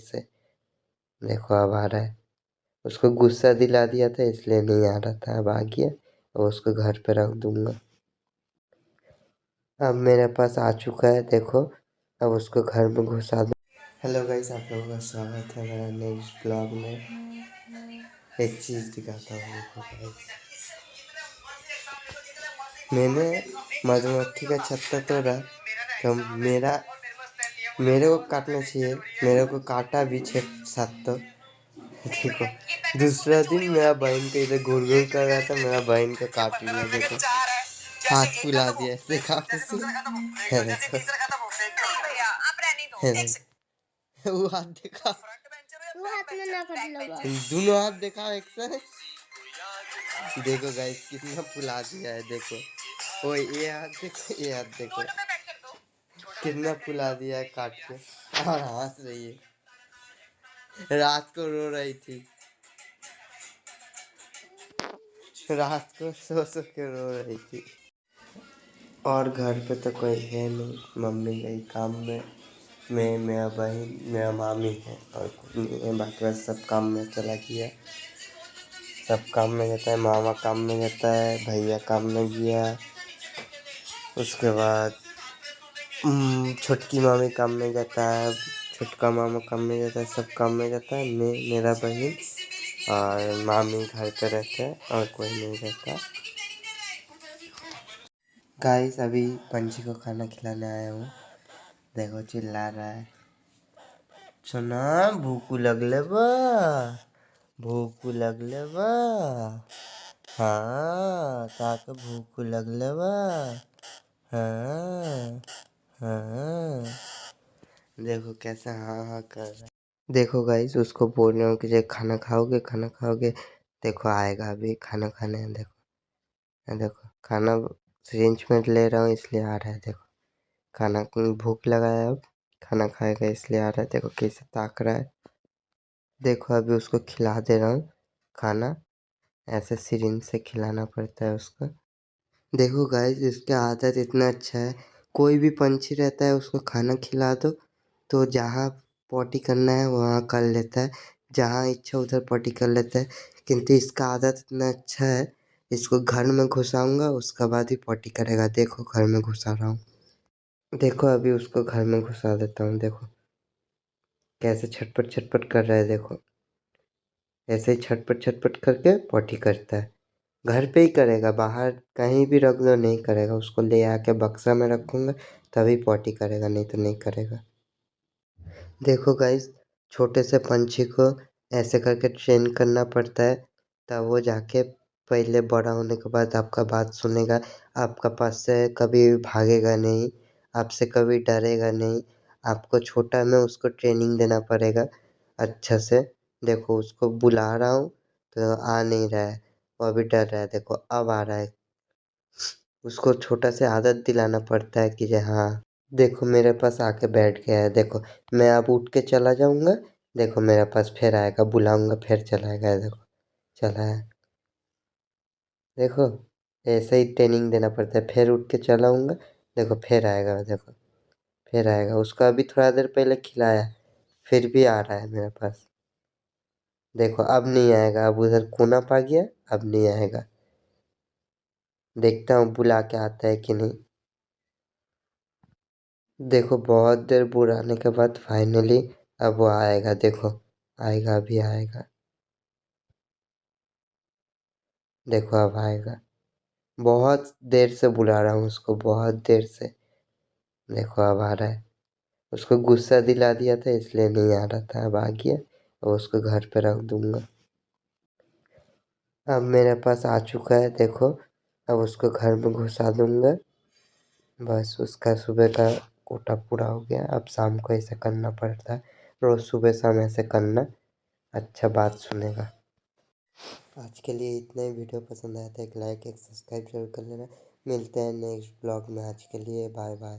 से। देखो अब आ रहा है। उसको गुस्सा दिला दिया था इसलिए नहीं आ रहा था, अब आ गया। और उसको घर पे रख दूंगा। अब मेरे पास आ चुका है देखो। अब उसको घर में घुसा दूँ। हेलो गाइस, आप लोगों का स्वागत है मेरा नेक्स्ट ब्लॉग में। एक चीज़ दिखाता हूँ देखो गाइस। मैंने मधुमक्खी का छत्ता तोड़ा तो मेरे को काटना चाहिए, मेरे को काटा भी 6-7 तो देखो। दूसरा दिन मेरा बहन को इधर घूर घूर कर रहा था, मेरा बहन को काट लिया देखो। हाथ फुला दिया, देखा आपने? है देखो, है देखो। वो हाथ देखा, दोनों हाथ देखा एक साथ। देखो गाइस कितना फुला दिया है देखो। ओ ये हाथ देखो, ये हाथ देखो कितना फुला दिया है काट के। और हंस रही है, रात को रो रही थी, रात को सो सो के रो रही थी। और घर पे तो कोई है नहीं, मम्मी गई काम में, मैं, मेरा बहन, मेरा मामी है और कोई नहीं है। बाकी बस सब काम में चला गया, सब काम में जाता है। मामा काम में जाता है, भैया काम में गया, उसके बाद छोटकी मामी काम में जाता है, छोटका मामा काम में जाता है, सब काम में जाता है। मैं, मेरा बहन और मामी घर पे रहते हैं और कोई नहीं रहता। गाइस अभी पंछी को खाना खिलाने आया हूँ। देखो चिल्ला रहा है, सुना भूख लगले बा, भूख लगले बा, हाँ ताके भूख लगले बा, हाँ हाँ। देखो कैसा हाँ हाँ कर रहा है। देखो गाइस उसको बोल रहा हूँ कि जब खाना खाओगे, खाना खाओगे। देखो आएगा अभी खाना खाने। देखो देखो खाना सिरिंज में ले रहा हूँ इसलिए आ रहा है। देखो खाना भूख लगा है, अब खाना खाएगा इसलिए आ रहा है। देखो कैसे ताक रहा है। देखो अभी उसको खिला दे रहा हूँ खाना, ऐसे सिरिंज से खिलाना पड़ता है उसको। देखो गाइस इसका आदत इतना अच्छा है, कोई भी पंछी रहता है उसको खाना खिला दो तो जहाँ पॉटी करना है वहाँ कर लेता है, जहाँ इच्छा उधर पॉटी कर लेता है। किंतु इसका आदत इतना अच्छा है, इसको घर में घुसाऊंगा उसके बाद ही पॉटी करेगा। देखो घर में घुसा रहा हूँ, देखो अभी उसको घर में घुसा देता हूँ। देखो कैसे छटपट छटपट कर रहा है। देखो ऐसे ही छटपट छटपट करके पॉटी करता है। घर पे ही करेगा, बाहर कहीं भी रख दो नहीं करेगा। उसको ले आके बक्सा में रखूँगा तभी पॉटी करेगा, नहीं तो नहीं करेगा। देखो गाइस छोटे से पंछी को ऐसे करके ट्रेन करना पड़ता है, तब वो जाके पहले बड़ा होने के बाद आपका बात सुनेगा, आपका पास से कभी भागेगा नहीं, आपसे कभी डरेगा नहीं। आपको छोटा में उसको ट्रेनिंग देना पड़ेगा अच्छा से। देखो उसको बुला रहा हूँ तो आ नहीं रहा है, वो अभी डर रहा है। देखो अब आ रहा है। उसको छोटा से आदत दिलाना पड़ता है कि हाँ। देखो मेरे पास आके बैठ गया है। देखो मैं अब उठ के चला जाऊंगा, देखो मेरे पास फिर आएगा, बुलाऊंगा फिर चला आएगा। देखो चला है। देखो ऐसे ही ट्रेनिंग देना पड़ता है, फिर उठ के चलाऊंगा, देखो फिर आएगा। देखो फिर आएगा। उसको अभी थोड़ा देर पहले खिलाया, फिर भी आ रहा है मेरे पास। देखो अब नहीं आएगा, अब उधर कोना पा गया, अब नहीं आएगा। देखता हूँ बुला के आता है कि नहीं। देखो बहुत देर बुलाने के बाद फाइनली अब वो आएगा। देखो आएगा, अभी आएगा। देखो अब आएगा, बहुत देर से बुला रहा हूँ उसको, बहुत देर से। देखो अब आ रहा है। उसको गुस्सा दिला दिया था इसलिए नहीं आ रहा था, अब आ गया और उसको घर पे रख दूंगा। अब मेरे पास आ चुका है देखो। अब उसको घर में घुसा दूंगा। बस उसका सुबह का कोटा पूरा हो गया। अब शाम को ऐसे करना पड़ता है, रोज़ सुबह शाम ऐसे करना, अच्छा बात सुनेगा। आज के लिए इतना ही। वीडियो पसंद आया तो एक लाइक एक सब्सक्राइब जरूर कर लेना। मिलते हैं नेक्स्ट ब्लॉग में। आज के लिए बाय बाय।